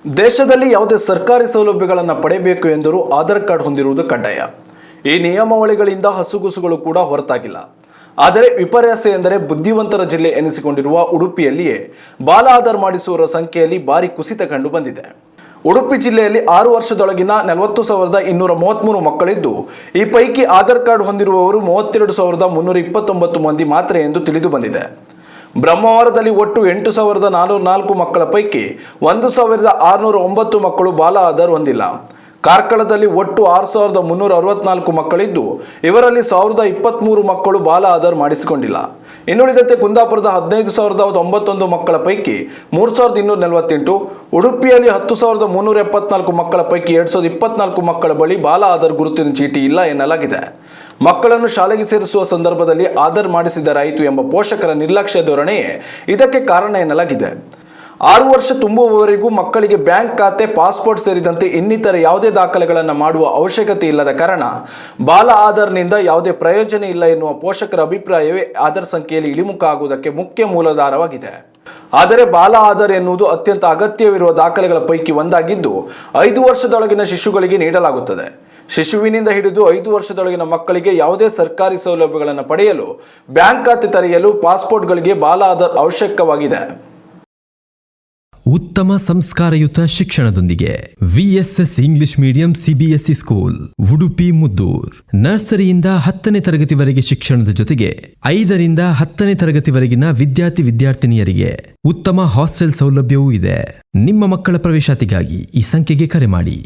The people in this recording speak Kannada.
ದೇಶದಲ್ಲಿ ಯಾವುದೇ ಸರ್ಕಾರಿ ಸೌಲಭ್ಯಗಳನ್ನು ಪಡೆಯಬೇಕು ಎಂದರೂ ಆಧಾರ್ ಕಾರ್ಡ್ ಹೊಂದಿರುವುದು ಕಡ್ಡಾಯ. ಈ ನಿಯಮಾವಳಿಗಳಿಂದ ಹಸುಗುಸುಗಳು ಕೂಡ ಹೊರತಾಗಿಲ್ಲ. ಆದರೆ ವಿಪರ್ಯಾಸ ಎಂದರೆ ಬುದ್ಧಿವಂತರ ಜಿಲ್ಲೆ ಎನಿಸಿಕೊಂಡಿರುವ ಉಡುಪಿಯಲ್ಲಿಯೇ ಬಾಲ ಆಧಾರ್ ಮಾಡಿಸುವವರ ಸಂಖ್ಯೆಯಲ್ಲಿ ಭಾರಿ ಕುಸಿತ ಕಂಡು ಬಂದಿದೆ. ಉಡುಪಿ ಜಿಲ್ಲೆಯಲ್ಲಿ 6 ವರ್ಷದೊಳಗಿನ 40,233 ಮಕ್ಕಳಿದ್ದು, ಈ ಪೈಕಿ ಆಧಾರ್ ಕಾರ್ಡ್ ಹೊಂದಿರುವವರು 32,329 ಮಂದಿ ಮಾತ್ರ ಎಂದು ತಿಳಿದು ಬಂದಿದೆ. ಬ್ರಹ್ಮಾವರದಲ್ಲಿ ಒಟ್ಟು 8,404 ಮಕ್ಕಳ ಪೈಕಿ 1,609 ಮಕ್ಕಳು ಬಾಲ ಆಧಾರ್ ಹೊಂದಿಲ್ಲ. ಕಾರ್ಕಳದಲ್ಲಿ ಒಟ್ಟು 6,364 ಮಕ್ಕಳಿದ್ದು, ಇವರಲ್ಲಿ 1,023 ಮಕ್ಕಳು ಬಾಲ ಆಧಾರ್ ಮಾಡಿಸಿಕೊಂಡಿಲ್ಲ. ಇನ್ನುಳಿದಂತೆ ಕುಂದಾಪುರದ 15,091 ಮಕ್ಕಳ ಪೈಕಿ 3,248, ಉಡುಪಿಯಲ್ಲಿ 10,374 ಮಕ್ಕಳ ಪೈಕಿ 2,024 ಮಕ್ಕಳ ಬಳಿ ಬಾಲ ಆಧಾರ್ ಗುರುತಿನ ಚೀಟಿ ಇಲ್ಲ ಎನ್ನಲಾಗಿದೆ. ಮಕ್ಕಳನ್ನು ಶಾಲೆಗೆ ಸೇರಿಸುವ ಸಂದರ್ಭದಲ್ಲಿ ಆಧಾರ್ ಮಾಡಿಸಿದರಾಯಿತು ಎಂಬ ಪೋಷಕರ ನಿರ್ಲಕ್ಷ್ಯ ಧೋರಣೆಯೇ ಇದಕ್ಕೆ ಕಾರಣ ಎನ್ನಲಾಗಿದೆ. 6 ವರ್ಷ ತುಂಬುವವರೆಗೂ ಮಕ್ಕಳಿಗೆ ಬ್ಯಾಂಕ್ ಖಾತೆ, ಪಾಸ್ಪೋರ್ಟ್ ಸೇರಿದಂತೆ ಇನ್ನಿತರ ಯಾವುದೇ ದಾಖಲೆಗಳನ್ನು ಮಾಡುವ ಅವಶ್ಯಕತೆ ಇಲ್ಲದ ಕಾರಣ ಬಾಲ ಆಧಾರ್ನಿಂದ ಯಾವುದೇ ಪ್ರಯೋಜನ ಇಲ್ಲ ಎನ್ನುವ ಪೋಷಕರ ಅಭಿಪ್ರಾಯವೇ ಆಧಾರ್ ಸಂಖ್ಯೆಯಲ್ಲಿ ಇಳಿಮುಖ ಆಗುವುದಕ್ಕೆ ಮುಖ್ಯ ಮೂಲಾಧಾರವಾಗಿದೆ. ಆದರೆ ಬಾಲ ಆಧಾರ್ ಎನ್ನುವುದು ಅತ್ಯಂತ ಅಗತ್ಯವಿರುವ ದಾಖಲೆಗಳ ಪೈಕಿ ಒಂದಾಗಿದ್ದು, 5 ವರ್ಷದೊಳಗಿನ ಶಿಶುಗಳಿಗೆ ನೀಡಲಾಗುತ್ತದೆ. ಶಿಶುವಿನಿಂದ ಹಿಡಿದು 5 ವರ್ಷದೊಳಗಿನ ಮಕ್ಕಳಿಗೆ ಯಾವುದೇ ಸರ್ಕಾರಿ ಸೌಲಭ್ಯಗಳನ್ನು ಪಡೆಯಲು ಬ್ಯಾಂಕ್ ಖಾತೆ ತೆರೆಯಲು ಪಾಸ್ಪೋರ್ಟ್ಗಳಿಗೆ ಬಾಲ ಆಧಾರ್ ಅವಶ್ಯಕವಾಗಿದೆ. ಉತ್ತಮ ಸಂಸ್ಕಾರಯುತ ಶಿಕ್ಷಣದೊಂದಿಗೆ VSS English medium CBSE school Udupi Muddur. ನರ್ಸರಿಯಿಂದ 10ನೇ ತರಗತಿವರೆಗೆ ಶಿಕ್ಷಣದ ಜೊತೆಗೆ 5ರಿಂದ 10ನೇ ತರಗತಿವರೆಗಿನ ವಿದ್ಯಾರ್ಥಿನಿಯರಿಗೆ ಉತ್ತಮ ಹಾಸ್ಟೆಲ್ ಸೌಲಭ್ಯವೂ ಇದೆ. ನಿಮ್ಮ ಮಕ್ಕಳ ಪ್ರವೇಶಾತಿಗಾಗಿ ಈ ಸಂಖ್ಯೆಗೆ ಕರೆ ಮಾಡಿ.